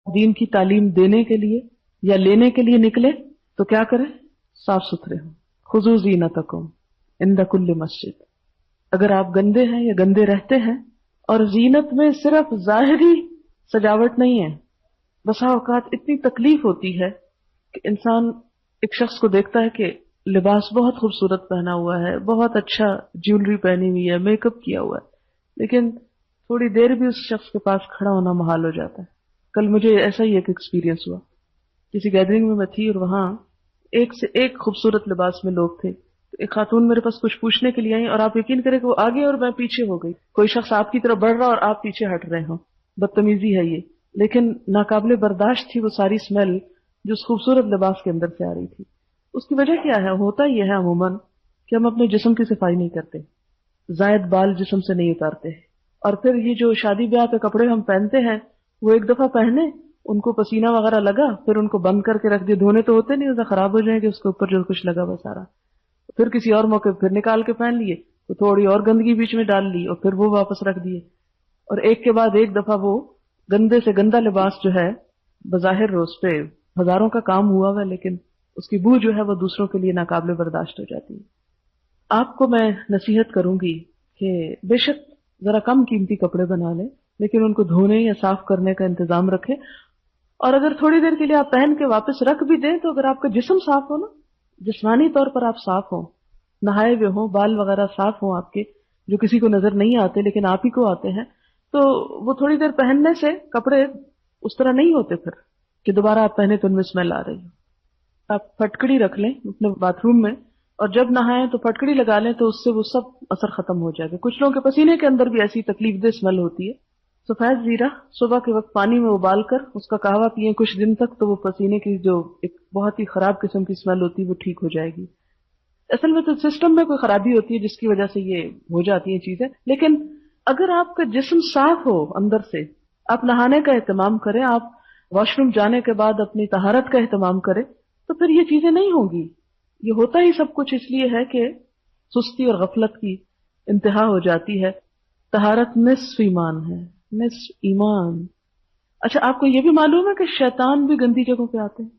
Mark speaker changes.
Speaker 1: دین کی تعلیم دینے کے لیے یا لینے کے لیے نکلے تو کیا کریں؟ صاف ستھرے ہوں. خذوا زینتکم عند کل مسجد. اگر آپ گندے ہیں یا گندے رہتے ہیں، اور زینت میں صرف ظاہری سجاوٹ نہیں ہے، بسا اوقات اتنی تکلیف ہوتی ہے کہ انسان ایک شخص کو دیکھتا ہے کہ لباس بہت خوبصورت پہنا ہوا ہے، بہت اچھا جیولری پہنی ہوئی ہے، میک اپ کیا ہوا ہے، لیکن تھوڑی دیر بھی اس شخص کے پاس کھڑا ہونا محال ہو جاتا ہے. کل مجھے ایسا ہی ایک ایکسپیرینس ہوا. کسی گیدرنگ میں تھی اور وہاں ایک سے ایک خوبصورت لباس میں لوگ تھے. ایک خاتون میرے پاس کچھ پوچھنے کے لیے آئی اور آپ یقین کریں کہ وہ آگے اور میں پیچھے ہو گئی. کوئی شخص آپ کی طرف بڑھ رہا اور آپ پیچھے ہٹ رہے ہوں. بدتمیزی ہے یہ، لیکن ناقابل برداشت تھی وہ ساری اسمیل جو اس خوبصورت لباس کے اندر سے آ رہی تھی. اس کی وجہ کیا ہے؟ ہوتا یہ ہے عموماً کہ ہم اپنے جسم کی صفائی نہیں کرتے، زائد بال جسم سے نہیں اتارتے، اور پھر یہ جو شادی بیاہ پہ کپڑے ہم پہنتے ہیں وہ ایک دفعہ پہنے، ان کو پسینہ وغیرہ لگا، پھر ان کو بند کر کے رکھ دیے. دھونے تو ہوتے نہیں، خراب ہو جائیں گے اس کے اوپر جو کچھ لگا ہوا سارا. پھر کسی اور موقع پھر نکال کے پہن لیے تو تھوڑی اور گندگی بیچ میں ڈال لی اور پھر وہ واپس رکھ دیے. اور ایک کے بعد ایک دفعہ وہ گندے سے گندا لباس جو ہے بظاہر اس پہ ہزاروں کا کام ہوا ہوا، لیکن اس کی بو جو ہے وہ دوسروں کے لیے ناقابل برداشت ہو جاتی ہے. آپ کو میں نصیحت کروں گی کہ بے شک ذرا کم قیمتی کپڑے بنا لیں، لیکن ان کو دھونے یا صاف کرنے کا انتظام رکھیں. اور اگر تھوڑی دیر کے لیے آپ پہن کے واپس رکھ بھی دیں تو اگر آپ کا جسم صاف ہو نا، جسمانی طور پر آپ صاف ہوں، نہائے ہوئے ہوں، بال وغیرہ صاف ہوں آپ کے، جو کسی کو نظر نہیں آتے لیکن آپ ہی کو آتے ہیں، تو وہ تھوڑی دیر پہننے سے کپڑے اس طرح نہیں ہوتے پھر کہ دوبارہ آپ پہنے تو ان میں اسمیل آ رہی ہو. آپ پھٹکڑی رکھ لیں اپنے باتھ روم میں، اور جب نہائیں تو پھٹکڑی لگا لیں تو اس سے وہ سب اثر ختم ہو جائے گا. کچھ لوگوں کے پسینے کے اندر بھی ایسی تکلیف دہ اسمیل ہوتی ہے. سفید زیرہ صبح کے وقت پانی میں ابال کر اس کا قہوہ پیئیں کچھ دن تک، تو وہ پسینے کی جو ایک بہت ہی خراب قسم کی اسمیل ہوتی ہے وہ ٹھیک ہو جائے گی. اصل میں تو سسٹم میں کوئی خرابی ہوتی ہے جس کی وجہ سے یہ ہو جاتی ہیں چیزیں. لیکن اگر آپ کا جسم صاف ہو اندر سے، آپ نہانے کا اہتمام کریں، آپ واش روم جانے کے بعد اپنی طہارت کا اہتمام کریں، تو پھر یہ چیزیں نہیں ہوں گی. یہ ہوتا ہی سب کچھ اس لیے ہے کہ سستی اور غفلت کی انتہا ہو جاتی ہے. طہارت نصف ایمان ہے، نصف ایمان. اچھا، آپ کو یہ بھی معلوم ہے کہ شیطان بھی گندی جگہوں پہ آتے ہیں؟